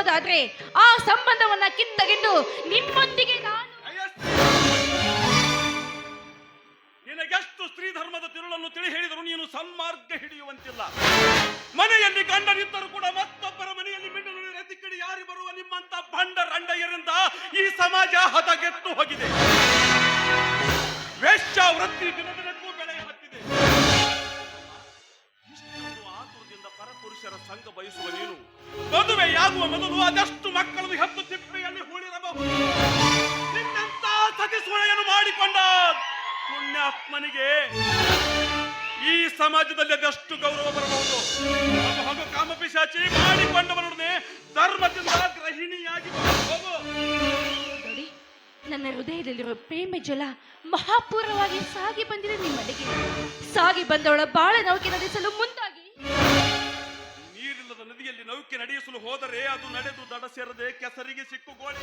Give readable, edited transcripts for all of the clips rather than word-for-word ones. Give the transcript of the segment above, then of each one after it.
ಹೋದಾದ್ರೆ ಆ ಸಂಬಂಧವನ್ನ ಕಿತ್ತಗೆದ್ದು ನಿಮ್ಮೊಂದಿಗೆ ನಾನು ನಿನಗೆಷ್ಟು ಸ್ತ್ರೀ ಧರ್ಮದ ತಿರುಳನ್ನು ತಿಳಿ ಹೇಳಿದರೂ ನೀನು ಸನ್ಮಾರ್ಗ ಹಿಡಿಯುವಂತಿಲ್ಲ. ಮನೆಯಲ್ಲಿ ಗಂಡನಿದ್ದರೂ ಕೂಡ ಮತ್ತೊಬ್ಬರ ಮನೆಯಲ್ಲಿ ಮಿಂಡಲು ರತಿಕಿಡಿ ಯಾರಿ ಬರುವ ನಿಮ್ಮಂತ ಬಂಡ ರಂಡಯ್ಯರಿಂದ ಈ ಸಮಾಜ ಹದಗೆಟ್ಟು ಹೋಗಿದೆ. ವೇಶ್ಯಾವೃತ್ತಿ ದಿನದಿನಕ್ಕೂ ಬೆಳೆ ಹತ್ತಿದೆ. ಇಷ್ಟೊಂದು ಆತುರದಿಂದ ಪರಪುರುಷರ ಸಂಘ ಬಯಸುವ ನೀನು ಮದುವೆಯಾಗುವ ಮೊದಲು ಅದೆಷ್ಟು ಮಕ್ಕಳನ್ನು ಹೆತ್ತು ತಿಪ್ಪೆಯಲ್ಲಿ ಹೂಳಿರಬಹುದು. ನಿನ್ನಂತ ಸತಿಸುಳೆಯನ್ನು ಮಾಡಿಕೊಂಡ ಪುಣ್ಯಾತ್ಮನಿಗೆ ಈ ಸಮಾಜದಲ್ಲಿ ಅದೆಷ್ಟು ಗೌರವ ಬರಬಹುದು. ಹಾಗೂ ಕಾಮಪಿಶಾಚಿ ಮಾಡಿಕೊಂಡವನೊಡನೆ ಧರ್ಮದಿಂದ ಗ್ರಹಿಣಿಯಾಗಿ ಹೋಗು. ನೋಡಿ, ನನ್ನ ಹೃದಯದಲ್ಲಿರುವ ಪ್ರೇಮ ಜಲ ಮಹಾಪೂರ್ವವಾಗಿ ಸಾಗಿ ಬಂದಿದೆ ನಿಮ್ಮಡೆಗೆ. ಸಾಗಿ ಬಂದವಳ ಬಾಳ ನೌಕೆ ನಡೆಸಲು ಮುಂದಾಗಿ ನೀರಿಲ್ಲದ ನದಿಯಲ್ಲಿ ನೌಕೆ ನಡೆಸಲು ಹೋದರೆ ಅದು ನಡೆದು ದಡ ಸೇರದೆ ಕೆಸರಿಗೆ ಸಿಕ್ಕು ಗೋಳಿ.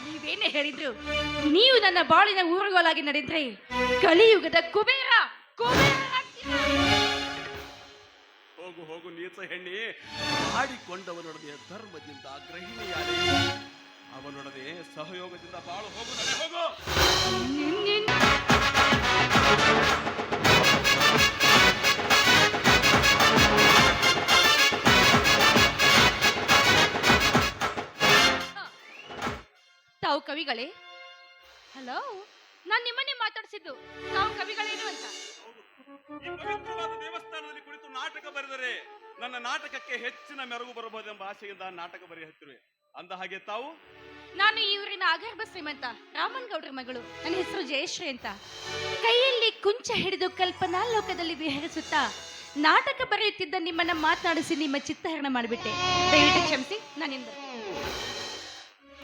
ನೀವೇನೇ ಹೇಳಿದ್ರು ನೀವು ನನ್ನ ಬಾಳಿನ ಊರುಗೋಲಾಗಿ ನಡೆದ್ರೆ ಕಲಿಯುಗದ ಕುಬೇರ ಹೋಗು ಹೋಗು ನೀಚ ಹೆಣ್ಣೆ. ಮಾಡಿಕೊಂಡವನೊಡನೆ ಧರ್ಮದಿಂದ ಗ್ರಹಿಣಿಯಾಗಿ ಅವನೊಡನೆ ಸಹಯೋಗದಿಂದ ಬಾಳು. ಹೋಗು ನಡೆ ಹೋಗು. ತಾವು ಕವಿಗಳೇ? ಹಲೋ, ನಾನು ನಿಮ್ಮನ್ನೇ ಮಾತಾಡ್ಸಿದ್ದು. ತಾವು ಕವಿಗಳೇನು ಅಂತ. ಈ ಪವಿತ್ರವಾದ ದೇವಸ್ಥಾನದಲ್ಲಿ ಕುಳಿತು ನಾಟಕ ಬರೆದರೆ ನನ್ನ ನಾಟಕಕ್ಕೆ ಹೆಚ್ಚಿನ ಮೆರುಗು ಬರಬಹುದೆಂಬ ಆಸೆಯಿಂದ ನಾಟಕ ಬರೆಯ ಹತ್ತಿರುವೆ. ಅಂದ ಹಾಗೆ ತಾವು? ನಾನು ಈ ಊರಿನ ಆಗರ್ಭ ಶ್ರೀಮಂತ ರಾಮನ್ ಗೌಡ್ರ ಮಗಳು. ನನ್ನ ಹೆಸರು ಜಯಶ್ರೀ ಅಂತ. ಕೈಯಲ್ಲಿ ಕುಂಚ ಹಿಡಿದು ಕಲ್ಪನಾ ಲೋಕದಲ್ಲಿ ವಿಹರಿಸುತ್ತಾ ನಾಟಕ ಬರೆಯುತ್ತಿದ್ದ ನಿಮ್ಮನ್ನ ಮಾತನಾಡಿಸಿ ನಿಮ್ಮ ಚಿತ್ತಹರಣ ಮಾಡಿಬಿಟ್ಟೆ. ದಯವಿಟ್ಟು ಕ್ಷಮಿಸಿ. ನಾನಿಂದ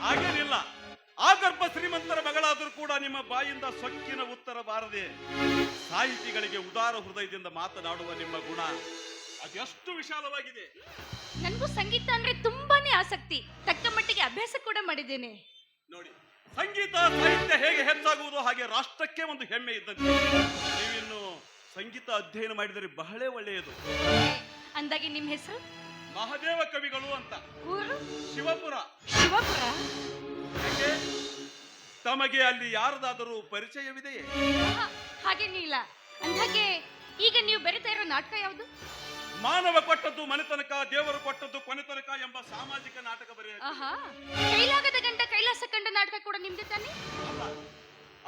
ಹಾಗೇನಿಲ್ಲ. ಆಗರ್ಭ ಶ್ರೀಮಂತರ ಮಗಳಾದರೂ ಕೂಡ ನಿಮ್ಮ ಬಾಯಿಂದ ಸೊಕ್ಕಿನ ಉತ್ತರ ಬಾರದೆ ಸಾಹಿತಿಗಳಿಗೆ ಉದಾರ ಹೃದಯದಿಂದ ಮಾತನಾಡುವ ನಿಮ್ಮ ಗುಣ ಅದೆಷ್ಟು ವಿಶಾಲವಾಗಿದೆ. ನನಗೂ ಸಂಗೀತ ಅಂದ್ರೆ ತುಂಬಾನೇ ಆಸಕ್ತಿ. ತಕ್ಕ ಮಟ್ಟಿಗೆ ಅಭ್ಯಾಸ ಕೂಡ ಮಾಡಿದ್ದೇನೆ. ನೋಡಿ, ಸಂಗೀತ ಸಾಹಿತ್ಯ ಹೇಗೆ ಹೆಚ್ಚಾಗುವುದು ಹಾಗೆ ರಾಷ್ಟ್ರಕ್ಕೆ ಒಂದು ಹೆಮ್ಮೆ ಇದ್ದಂತೆ. ನೀವಿನ್ನು ಸಂಗೀತ ಅಧ್ಯಯನ ಮಾಡಿದರೆ ಬಹಳ ಒಳ್ಳೆಯದು. ಅಂದಾಗೆ ನಿಮ್ಮ ಹೆಸರು? ಮಹಾದೇವ ಕವಿಗಳು ಅಂತ. ಊರು? ಶಿವಪುರ. ಶಿವಪುರ? ತಮಗೆ ಅಲ್ಲಿ ಯಾರದಾದರೂ ಪರಿಚಯವಿದೆಯೇ? ಹಾಗೇನಿಲ್ಲ. ಅಂದಾಗೆ ಈಗ ನೀವು ಬರೀತಾ ಇರೋ ನಾಟಕ ಯಾವುದು? ಮಾನವ ಕೊಟ್ಟದ್ದು ಮನೆತನಕ, ದೇವರು ಕೊಟ್ಟದ್ದು ಕೊನೆತನಕ ಎಂಬ ಸಾಮಾಜಿಕ ನಾಟಕ ಬರೆಯ. ಕೈಲಾಗದ ಗಂಡ ಕೈಲಾಸ ಕಂಡ ನಾಟಕ ಕೂಡ ನಿಮ್ದೆ ತಾನೆ?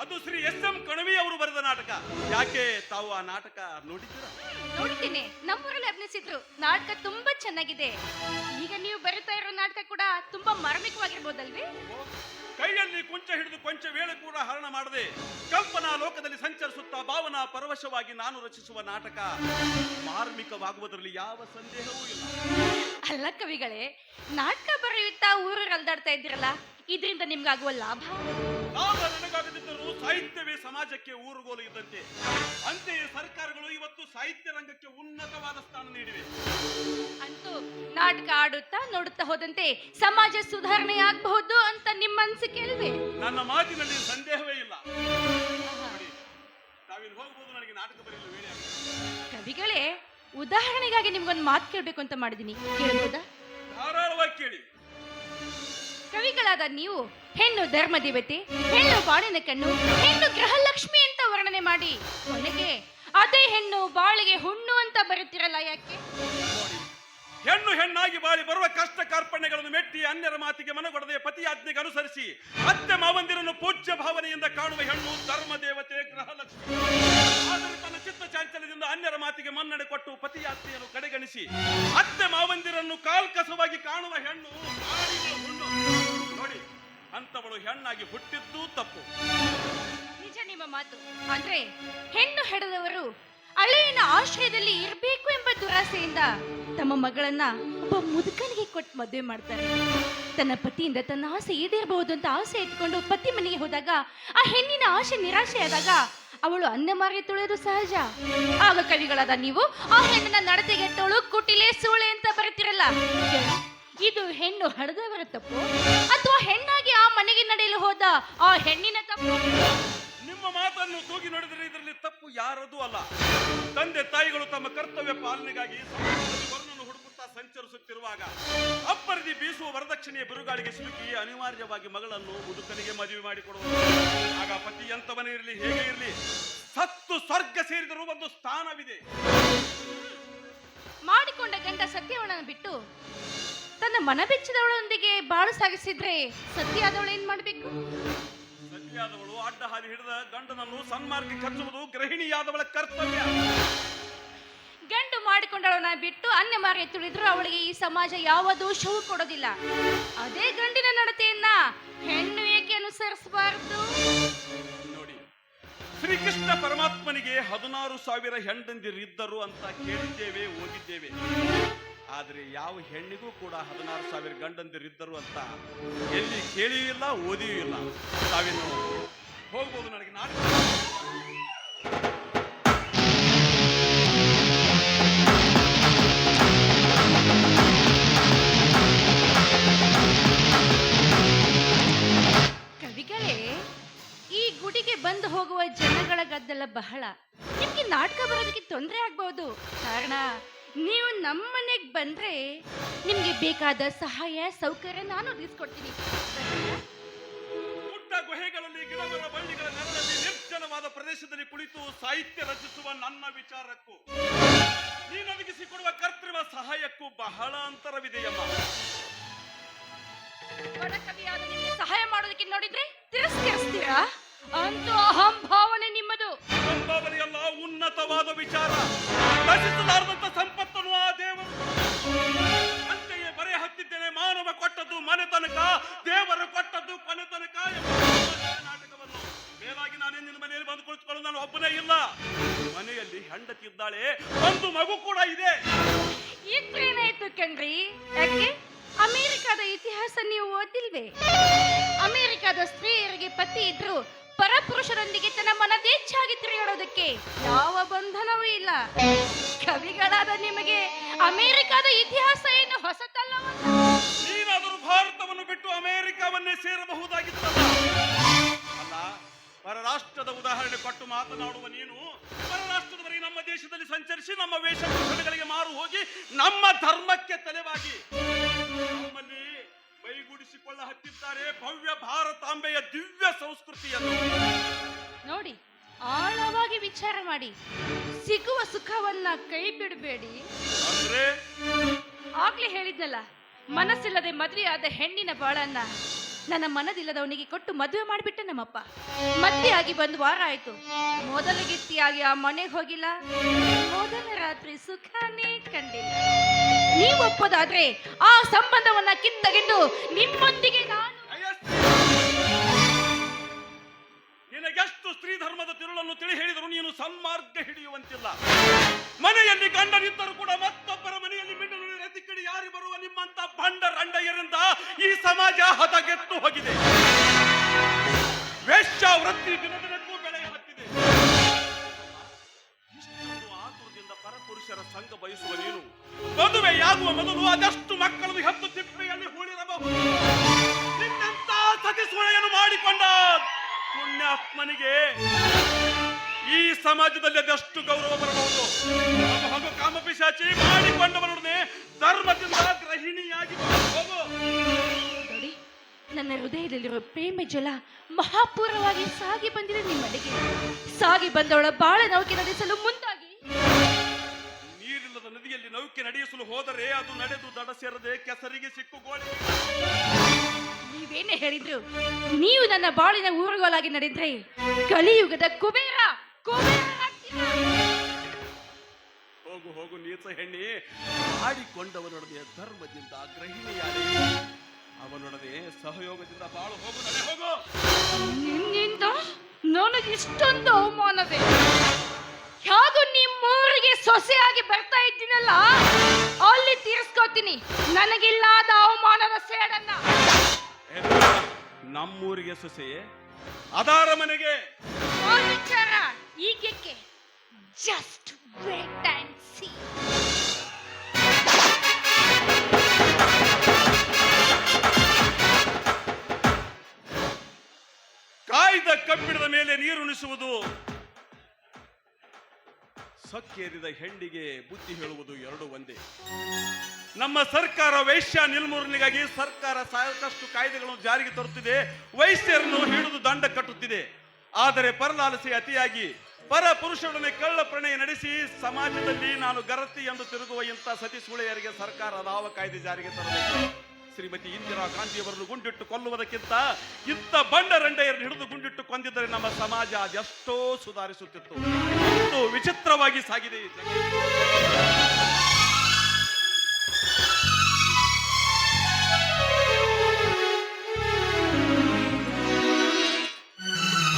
ಅದು ಶ್ರೀ ಎಸ್.ಎಂ. ಕಣವಿ ಅವರು ಬರೆದ ನಾಟಕ. ಯಾಕೆ ತಾವು ಆ ನಾಟಕ ನೋಡಿದ್ದೀರಾ? ನೋಡಿದ್ದೇನೆ. ನಮ್ಮೂರಲ್ಲಿ ಅಭಿನಯಿಸಿದ್ರು. ನಾಟಕ ತುಂಬಾ ಚೆನ್ನಾಗಿದೆ. ಈಗ ನೀವು ಬರೀತಾ ಇರೋ ನಾಟಕ ಕೂಡ ತುಂಬಾ ಮಾರ್ಮಿಕವಾಗಿರ್ಬೋದಲ್ವೇ? ಕೈಯಲ್ಲಿ ಕುಂಚ ಹಿಡಿದು ಕೊಂಚ ವೇಳೆ ಕೂಡ ಹರಣ ಮಾಡದೆ ಕಲ್ಪನಾ ಲೋಕದಲ್ಲಿ ಸಂಚರಿಸುತ್ತಾ ಭಾವನಾ ಪರವಶವಾಗಿ ನಾನು ರಚಿಸುವ ನಾಟಕ ಮಾರ್ಮಿಕವಾಗುವುದರಲ್ಲಿ ಯಾವ ಸಂದೇಹವೂ ಇಲ್ಲ. ಅಲ್ಲ ಕವಿಗಳೇ, ನಾಟಕ ಬರೆಯುತ್ತಾ ಊರು ಅಲ್ದಾಡ್ತಾ ಇದ್ದೀರಲ್ಲ, ಇದರಿಂದ ನಿಮ್ಗಾಗುವ ಲಾಭ? ಲಾಭ ನನಗಾಗದಿದ್ದರೂ ಸಾಹಿತ್ಯವೇ ಸಮಾಜಕ್ಕೆ ಊರುಗೋಲು ಇದ್ದಂತೆ. ಅಂತೆಯೇ ಸರ್ಕಾರಗಳು ಇವತ್ತು ಸಾಹಿತ್ಯ ರಂಗಕ್ಕೆ ಉನ್ನತವಾದ ಸ್ಥಾನ ನೀಡಿವೆ. ಅಂತೂ ನಾಟಕ ಆಡುತ್ತಾ ನೋಡುತ್ತಾ ಹೋದಂತೆ ಸಮಾಜ ಸುಧಾರಣೆ ಆಗಬಹುದು ಅಂತ ನಿಮ್ಮ ಅನಿಸಿಕೆ ಅಲ್ವೇ? ನನ್ನ ಮಾತಿನಲ್ಲಿ ಸಂದೇಹವೇ ಇಲ್ಲ. ತಾವಿಲ್ಲಿ ಹೋಗಬಹುದು. ನನಗೆ ನಾಟಕ ಬರೆಯಲು ವೇಳೆ ಆಗಿದೆ. ಕವಿಗಳೇ, ಉದಾಹರಣೆಗಾಗಿ ನಿಮ್ಗೊಂದು ಮಾತು ಕೇಳಬೇಕು ಅಂತ ಮಾಡಿದೀನಿ. ಕೇಳಬಹುದಾ? ಧಾರಾಳವಾಗಿ ಕೇಳಿ. ಕವಿಗಳಾದ ನೀವು ಹೆಣ್ಣು ಧರ್ಮ ದೇವತೆ, ಹೆಣ್ಣು ಬಾಳಿನ ಕಣ್ಣು, ಹೆಣ್ಣು ಗೃಹಲಕ್ಷ್ಮಿ ಅಂತ ವರ್ಣನೆ ಮಾಡಿ ಕೊನೆಗೆ ಅದೇ ಹೆಣ್ಣು ಬಾಳಿಗೆ ಹುಣ್ಣು ಅಂತ ಬರುತ್ತಿರಲ್ಲ, ಯಾಕೆ? ಹೆಣ್ಣು ಹೆಣ್ಣಾಗಿ ಬಾಳಿ ಬರುವ ಕಷ್ಟ ಕಾರ್ಪಣ್ಯಗಳನ್ನು ಮೆಟ್ಟಿ ಅನ್ಯರ ಮಾತಿಗೆ ಮನಗೊಡದೆ ಪತಿಯಾಜ್ಞೆಗೆ ಅನುಸರಿಸಿ ಅತ್ತೆ ಮಾವಂದಿರನ್ನು ಪೂಜ್ಯ ಭಾವನೆಯಿಂದ ಕಾಣುವ ಹೆಣ್ಣು ಧರ್ಮ ದೇವತೆ ಗೃಹಲಕ್ಷ್ಮಿ. ಆದರೆ ತನ್ನ ಚಿತ್ತ ಚಾಂಚಲ್ಯದಿಂದ ಅನ್ಯರ ಮಾತಿಗೆ ಮನ್ನಣೆ ಕೊಟ್ಟು ಪತಿಯಾಜ್ಞೆಯನ್ನು ಕಡೆಗಣಿಸಿ ಅತ್ತೆ ಮಾವಂದಿರನ್ನು ಕಾಲ್ಕಸವಾಗಿ ಕಾಣುವ ಹೆಣ್ಣು ಹುಣ್ಣು. ನೋಡಿ, ಅಂತವಳು ಹೆಣ್ಣಾಗಿ ಹುಟ್ಟಿದ್ದು ತಪ್ಪು. ನಿಜ ನಿಮ್ಮ ಮಾತು. ಆದ್ರೆ ಹೆಣ್ಣು ಹೆಡದವರು ಅಳೆಯನ ಆಶ್ರಯದಲ್ಲಿ ಇರಬೇಕು ಎಂಬ ದುರಾಸೆಯಿಂದ ತಮ್ಮ ಮಗಳನ್ನ ಒಬ್ಬ ಮುದುಕನಿಗೆ ಕೊಟ್ಟು ಮದುವೆ ಮಾಡ್ತಾರೆ. ತನ್ನ ಪತಿಯಿಂದ ತನ್ನ ಆಸೆ ಈಡೇರಬಹುದು ಅಂತ ಆಸೆ ಇಟ್ಕೊಂಡು ಪತಿ ಮನೆಗೆ ಹೋದಾಗ ಆ ಹೆಣ್ಣಿನ ಆಸೆ ನಿರಾಶೆಯಾದಾಗ ಅವಳು ಅನ್ನ ಮಾರಿ ತುಳಿಯೋದು ಸಹಜ. ಆಗ ಕವಿಗಳಾದ ನೀವು ಆ ಹೆಣ್ಣನ್ನ ನಡತೆಗೆಟ್ಟವಳು, ಕುಟಿಲೆ, ಸೂಳೆ ಅಂತ ಬರ್ತಿರಲ್ಲ. ಇದು ಹೆಣ್ಣು ಹಡದವರ ತಪ್ಪು ಅಥವಾ ಹೆಣ್ಣಾಗಿ ಆ ಮನೆಗೆ ನಡೆಯಲು ಹೋದ ಆ ಹೆಣ್ಣಿನ ತಪ್ಪು? ನಿಮ್ಮ ಮಾತನ್ನು ತೂಗಿ ನೋಡಿದರೆ ಇದರಲ್ಲಿ ತಪ್ಪು ಯಾರದೂ ಅಲ್ಲ. ತಂದೆ ತಾಯಿಗಳು ತಮ್ಮ ಕರ್ತವ್ಯ ಪಾಲನೆಗಾಗಿ ವರನನ್ನು ಹುಡುಕುತ್ತಾ ಸಂಚರಿಸುತ್ತಿರುವಾಗ ಅಪ್ಪರಿದಿ ಬಯಸುವ ವರದಕ್ಷಿಣೆಯ ಬಿರುಗಾಳಿಗೆ ಸಿಲುಕಿ ಅನಿವಾರ್ಯವಾಗಿ ಮಗಳನ್ನು ಮುದುಕನಿಗೆ ಮದುವೆ ಮಾಡಿಕೊಡುವುದು. ಆಗ ಪತಿ ಎಂತವನೇ ಇರಲಿ, ಹೇಗೆ ಇರಲಿ, ಸತ್ತು ಸ್ವರ್ಗ ಸೇರಿದರೂ ಒಂದು ಸ್ಥಾನವಿದೆ. ಮಾಡಿಕೊಂಡ ಗಂಡ ಸತ್ಯವಳನ್ನು ಬಿಟ್ಟು ತನ್ನ ಮನಬೆಚ್ಚಿದವಳೊಂದಿಗೆ ಬಾಳು ಸಾಗಿಸಿದ್ರೆ ಸತ್ಯಾದವಳು ಏನ್ ಮಾಡ್ಬೇಕು? ಸತಿಯಾದವಳು ಅಡ್ಡ ಹಾದಿ ಹಿಡಿದ ಗಂಡನನ್ನು ಸನ್ಮಾರ್ಗಕ್ಕೆ ಹಚ್ಚುವುದು ಗೃಹಿಣಿಯಾದವಳ ಕರ್ತವ್ಯ. ಗಂಡು ಮಾಡಿಕೊಂಡವಳನ್ನ ಬಿಟ್ಟು ಅನ್ಯ ಮಾರ್ಗ ತುಳಿದ್ರು ಅವಳಿಗೆ ಈ ಸಮಾಜ ಯಾವ ದೋಷವೂ ಕೊಡೋದಿಲ್ಲ. ಅದೇ ಗಂಡಿನ ನಡತೆಯನ್ನ ಹೆಣ್ಣು ಏಕೆ ಅನುಸರಿಸಬಾರದು? ನೋಡಿ, ಶ್ರೀಕೃಷ್ಣ ಪರಮಾತ್ಮನಿಗೆ 16,000 ಹೆಂಡಂದಿರಿದ್ದರು ಅಂತ ಕೇಳಿದ್ದೇವೆ, ಓದಿದ್ದೇವೆ. ಆದರೆ ಯಾವ ಹೆಣ್ಣಿಗೂ ಕೂಡ 16,000 ಗಂಡಂದಿರಿದ್ದರು ಅಂತ ಎಲ್ಲಿ ಕೇಳಿಯೂ ಇಲ್ಲ, ಓದಿಯೂ ಇಲ್ಲ. ತಾವೇನು ಹೋಗ್ಬೋದು, ನನಗೆ ನಾಳೆ ಕವಿಗಳೇ, ಈ ಗುಡಿಗೆ ಬಂದು ಹೋಗುವ ಜನಗಳ ಗದ್ದಲ ಬಹಳ. ನಿಮ್ಗೆ ನಾಟಕ ಬರೋದಕ್ಕೆ ತೊಂದರೆ ಆಗ್ಬಹುದು. ಕಾರಣ ನೀವು ನಮ್ಮನೆಗೆ ಬಂದ್ರೆ ನಿಮ್ಗೆ ಬೇಕಾದ ಸಹಾಯ ಸೌಕರ್ಯ ನಾನು ಒದಗಿಸ್ಕೊಡ್ತೀನಿ. ಪುಟ್ಟ ಗುಹೆಗಳಲ್ಲಿ, ಗಿಡಮರ ಬಳ್ಳಿಗಳ ನೆರಳಲ್ಲಿ, ನಿರ್ಜನವಾದ ಪ್ರದೇಶದಲ್ಲಿ ಕುಳಿತು ಸಾಹಿತ್ಯ ರಚಿಸುವ ನನ್ನ ವಿಚಾರಕ್ಕೂ ನೀನೊದಗಿಸಿಕೊಡುವ ಕರ್ತೃವ ಸಹಾಯಕ್ಕೂ ಬಹಳ ಅಂತರವಿದೆಯಮ್ಮ. ಬಡ ಕವಿಯಾದ ನಿಮ್ಗೆ ಸಹಾಯ ಮಾಡೋದಕ್ಕೆ ನೋಡಿದ್ರೆ ತಿರಸ್ಕರಿಸ್ತೀರಾ? ಅಂತೂ ಅಹಂಭಾವನೆ ನಿಮ್ಮದು. ಅಹಂಭಾವನೆಯಲ್ಲ, ಉನ್ನತವಾದ ವಿಚಾರ. ರಚಿಸಲಾರದಂತ ಸಂಪತ್ತನ್ನು ಆ ದೇವರು ಅಂತೆಯೇ ಬರೆ ಹತ್ತಿದ್ದೇನೆ. ಮಾನವ ಕೊಟ್ಟದ್ದು ಮನೆ ತನಕ, ದೇವರು ಕೊಟ್ಟದ್ದು ಕೊನೆ ತನಕ ಎಂಬ ನಾಟಕವನ್ನು ಮೇಲಾಗಿ ನಾನೇನಿನ ಮನೆಯಲ್ಲಿ ಬಂದು ಕುಳಿತುಕೊಳ್ಳಲು ನಾನು ಒಬ್ಬನೇ ಇಲ್ಲ. ಮನೆಯಲ್ಲಿ ಹೆಂಡತಿ ಇದ್ದಾಳೆ, ಒಂದು ಮಗು ಕೂಡ ಇದೆ. ಇದ್ರೇನಾಯ್ತು ಕಣ್ರಿ? ಯಾಕೆ ಅಮೆರಿಕದ ಇತಿಹಾಸ ನೀವು ಓದಿಲ್ವೇ? ಅಮೆರಿಕದ ಸ್ತ್ರೀಯರಿಗೆ ಪತಿ ಇದ್ರು ಪರಪುರುಷರೊಂದಿಗೆ ತನ್ನ ಮನದೇಚ್ಛಾಗಿ ತಿರುಗಾಡೋದಕ್ಕೆ ಯಾವ ಬಂಧನವೂ ಇಲ್ಲ. ಕವಿಗಳಾದ ನಿಮಗೆ ಅಮೆರಿಕದ ಇತಿಹಾಸ ಏನು ಹೊಸತಲ್ಲವಲ್ಲ? ನೀನಾದರೂ ಭಾರತವನ್ನು ಬಿಟ್ಟು ಅಮೆರಿಕವನ್ನೇ ಸೇರಬಹುದಾಗಿತ್ತಲ್ಲ. ಅಲ್ಲ, ಪರರಾಷ್ಟ್ರದ ಉದಾಹರಣೆ ಕೊಟ್ಟು ಮಾತನಾಡುವ ನೀನು ಪರರಾಷ್ಟ್ರದವರೆಗೆ ನಮ್ಮ ದೇಶದಲ್ಲಿ ಸಂಚರಿಸಿ ನಮ್ಮ ವೇಷಭೂಷಣಗಳಿಗೆ ಮಾರು ಹೋಗಿ ನಮ್ಮ ಧರ್ಮಕ್ಕೆ ತಲೆವಾಗಿ ನಮ್ಮಲ್ಲಿ ಮೈಗೂಡಿಸಿಕೊಳ್ಳ ಹತ್ತಿದ್ದಾರೆ ಭವ್ಯ ಭಾರತಾಂಬೆಯ ದಿವ್ಯ ಸಂಸ್ಕೃತಿಯನ್ನು. ನೋಡಿ, ಆಳವಾಗಿ ವಿಚಾರ ಮಾಡಿ. ಸಿಗುವ ಸುಖವನ್ನ ಕೈ ಬಿಡಬೇಡಿ. ಅಂದ್ರೆ ಆಗ್ಲೇ ಹೇಳಿದ್ನಲ್ಲ, ಮನಸ್ಸಿಲ್ಲದೆ ಮದುವೆಯಾದ ಹೆಣ್ಣಿನ ಬಾಳನ್ನ ನನ್ನ ಮನದಿಲ್ಲದವನಿಗೆ ಕೊಟ್ಟು ಮದುವೆ ಮಾಡಿಬಿಟ್ಟೆ ನಮ್ಮಪ್ಪ. ಮದುವೆ ಆಗಿ ಬಂದು ವಾರ ಆಯ್ತು. ಮೊದಲ ಗಿತ್ತಿಯಾಗಿ ಆ ಮನೆಗೆ ಹೋಗಿಲ್ಲ. ಮೊದಲ ರಾತ್ರಿ ಸುಖನೇ ಕಂಡಿಲ್ಲ. ನೀವು ಒಪ್ಪೋದಾದ್ರೆ ಆ ಸಂಬಂಧವನ್ನ ಕಿತ್ತಗೆದ್ದು ನಿಮ್ಮೊಂದಿಗೆ ನಾನು. ನಿನಗೆಷ್ಟು ಸ್ತ್ರೀ ಧರ್ಮದ ತಿರುಳನ್ನು ತಿಳಿ ಹೇಳಿದರೂ ನೀನು ಸನ್ಮಾರ್ಗ ಹಿಡಿಯುವಂತಿಲ್ಲ. ಮನೆಯಲ್ಲಿ ಗಂಡನಿದ್ದರೂ ಕೂಡ ಮತ್ತೊಬ್ಬರ ಮನೆಯಲ್ಲಿ ಮಿಂಡಲು ರತಿಕಡಿ ಯಾರಿ ಬರುವ ನಿಮ್ಮಂತ ಭಂಡ ರಂಡಯ್ಯರಿಂದ ಈ ಸಮಾಜ ಹದಗೆತ್ತು ಹೋಗಿದೆ. ವೇಶ್ಯಾವೃತ್ತಿ ದಿನದಿನಕ್ಕೂ ಬೆಳೆ ಹತ್ತಿದೆ. ಇಷ್ಟೊಂದು ಆತುರದಿಂದ ಪರಪುರುಷರ ಸಂಘ ಬಯಸುವ ನೀನು ಮದುವೆಯಾಗುವ ಮೊದಲು ಅದಷ್ಟು ಮಕ್ಕಳನ್ನು ಹೆತ್ತು ತಿಪ್ಪೆಯಲ್ಲಿ ಹೂಳಿರಬಹುದು. ನಿನ್ನಂತ ಸತಿಸುಳೆಯನ್ನು ಮಾಡಿಕೊಂಡ ಪುಣ್ಯಾತ್ಮನಿಗೆ ಈ ಸಮಾಜದಲ್ಲಿ ಅದೆಷ್ಟು ಗೌರವ ಬರಬಹುದು. ಹಾಗೂ ಕಾಮಪಿಶಾಚಿ ಮಾಡಿಕೊಂಡವರೊಡನೆ ಧರ್ಮದಿಂದ ಗೃಹಿಣಿಯಾಗಿ ಹೋಗು. ನೋಡಿ, ನನ್ನ ಹೃದಯದಲ್ಲಿರುವ ಪ್ರೇಮ ಜಲ ಮಹಾಪೂರ್ವವಾಗಿ ಸಾಗಿ ಬಂದಿದೆ ನಿಮ್ಮಡೆಗೆ. ಸಾಗಿ ಬಂದವಳ ಬಾಳ ನೌಕೆ ನಡೆಸಲು ಮುಂದಾಗಿ. ನೀರಿಲ್ಲದ ನದಿಯಲ್ಲಿ ನೌಕೆ ನಡೆಸಲು ಹೋದರೆ ಅದು ನಡೆದು ದಡ ಸೇರದೆ ಕೆಸರಿಗೆ ಸಿಕ್ಕು ಗೋಳಿ. ನೀವೇನೇ ಹೇಳಿದ್ರು, ನೀವು ನನ್ನ ಬಾಳಿನ ಊರುಗೋಲಾಗಿ ನಡೆದ್ರೆ ಕಲಿಯುಗದ ಕುಬೇರ ಆಗ್ತೀರಾ. ಹೋಗು ಹೋಗು ನೀಚ ಹೆಣ್ಣಿ, ಮಾಡಿಕೊಂಡವನೊಡನೆ ಧರ್ಮದಿಂದ ಗೃಹಿಣಿಯಾಗಿ ಅವನೊಡನೆ ಸಹಯೋಗದಿಂದ ಬಾಳು. ಹೋಗು, ನಡೆ ಹೋಗು. ನಿನ್ನಿಂದ ನನಗೆ ಇಷ್ಟೊಂದು ಅವಮಾನವೇ? ಹೇಗೂ ನಿಮ್ಮೂರಿಗೆ ಸೊಸೆಯಾಗಿ ಬರ್ತಾ ಇದ್ದೀನಲ್ಲ, ಅಲ್ಲಿ ತೀರಿಸ್ಕೋತೀನಿ ನನಗಿಲ್ಲಾದ ಅವಮಾನದ ಸೇಡನ್ನ. ನಮ್ಮೂರಿಗೆ ಸೊಸೆ ಅದಾರ ಮನೆಗೆ ಆ ವಿಚಾರ ಈಗಕ್ಕೆ. Just wait and see. ಕಾಯ್ದ ಕಬ್ಬಿಣದ ಮೇಲೆ ನೀರುಣಿಸುವುದು, ಸೊಕ್ಕೇರಿದ ಹೆಂಡಿಗೆ ಬುದ್ಧಿ ಹೇಳುವುದು ಎರಡು ಒಂದೇ. ನಮ್ಮ ಸರ್ಕಾರ ವೈಶ್ಯ ನಿರ್ಮೂಲನೆಗಾಗಿ ಸರ್ಕಾರ ಸಾಕಷ್ಟು ಕಾಯ್ದೆಗಳನ್ನು ಜಾರಿಗೆ ತರುತ್ತಿದೆ, ವೈಶ್ಯರನ್ನು ಹಿಡಿದು ದಂಡ ಕಟ್ಟುತ್ತಿದೆ. ಆದರೆ ಪರಲಾಲಸೆ ಅತಿಯಾಗಿ ಪರ ಪುರುಷರೊಡನೆ ಕಳ್ಳ ಪ್ರಣಯ ನಡೆಸಿ ಸಮಾಜದಲ್ಲಿ ನಾನು ಗರತಿ ಎಂದು ತಿರುಗುವ ಇಂಥ ಸತಿ ಸುಳೆಯರಿಗೆ ಸರ್ಕಾರ ಅದಾವ ಕಾಯ್ದೆ ಜಾರಿಗೆ ತರಬೇಕು. ಶ್ರೀಮತಿ ಇಂದಿರಾ ಗಾಂಧಿಯವರನ್ನು ಗುಂಡಿಟ್ಟು ಕೊಲ್ಲುವುದಕ್ಕಿಂತ ಇಂಥ ಬಂಡರಂಡೆಯರನ್ನು ಹಿಡಿದು ಗುಂಡಿಟ್ಟು ಕೊಂದಿದ್ದರೆ ನಮ್ಮ ಸಮಾಜ ಅದೆಷ್ಟೋ ಸುಧಾರಿಸುತ್ತಿತ್ತು. ವಿಚಿತ್ರವಾಗಿ ಸಾಗಿದೆ ಈ ಜಗತ್ತು.